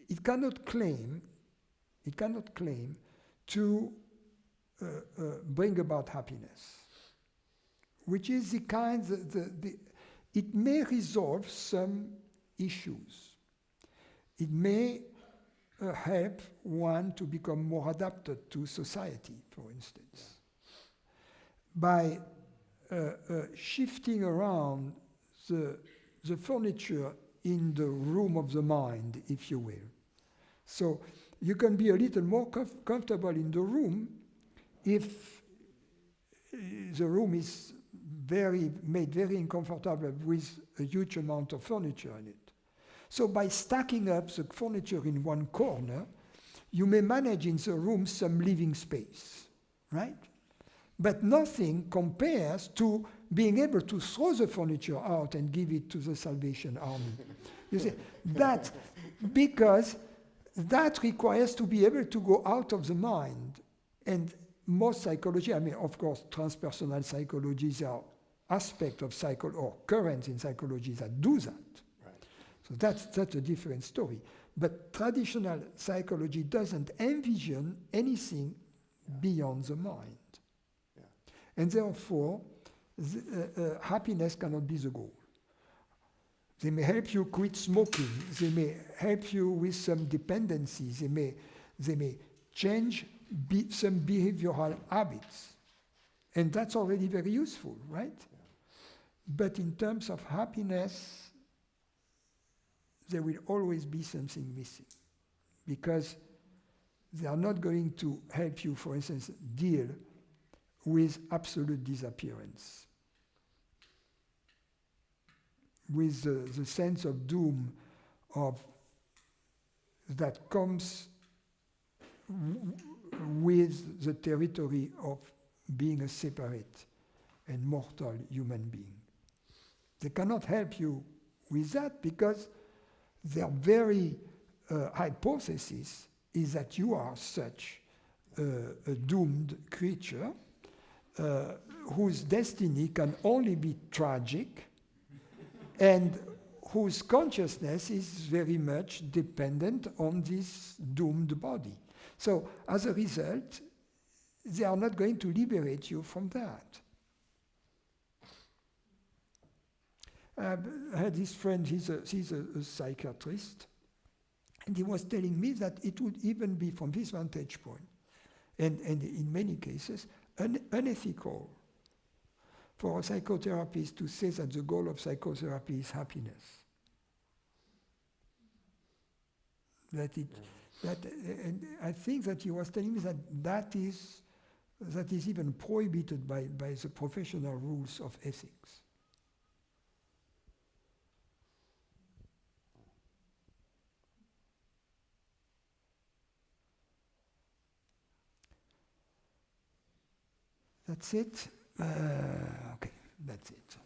It cannot claim to bring about happiness, which is it may resolve some issues. It may help one to become more adapted to society, for instance, by shifting around the furniture in the room of the mind, if you will. So you can be a little more comfortable in the room if the room is made very uncomfortable with a huge amount of furniture in it. So by stacking up the furniture in one corner, you may manage in the room some living space, right? But nothing compares to being able to throw the furniture out and give it to the Salvation Army. You see, because that requires to be able to go out of the mind. And most psychology, I mean, of course, transpersonal psychologies are aspects of or currents in psychology that do that. So that's a different story. But traditional psychology doesn't envision anything beyond the mind. Yeah. And therefore, happiness cannot be the goal. They may help you quit smoking. They may help you with some dependencies. They may change some behavioral habits. And that's already very useful, right? Yeah. But in terms of happiness, there will always be something missing, because they are not going to help you, for instance, deal with absolute disappearance, with the sense of doom that comes with the territory of being a separate and mortal human being. They cannot help you with that, because their very hypothesis is that you are such a doomed creature whose destiny can only be tragic and whose consciousness is very much dependent on this doomed body. So as a result, they are not going to liberate you from that. I had this friend, he's a psychiatrist, and he was telling me that it would even be, from his vantage point, and in many cases, unethical for a psychotherapist to say that the goal of psychotherapy is happiness. And I think that he was telling me that is even prohibited by the professional rules of ethics. That's it. Okay, that's it.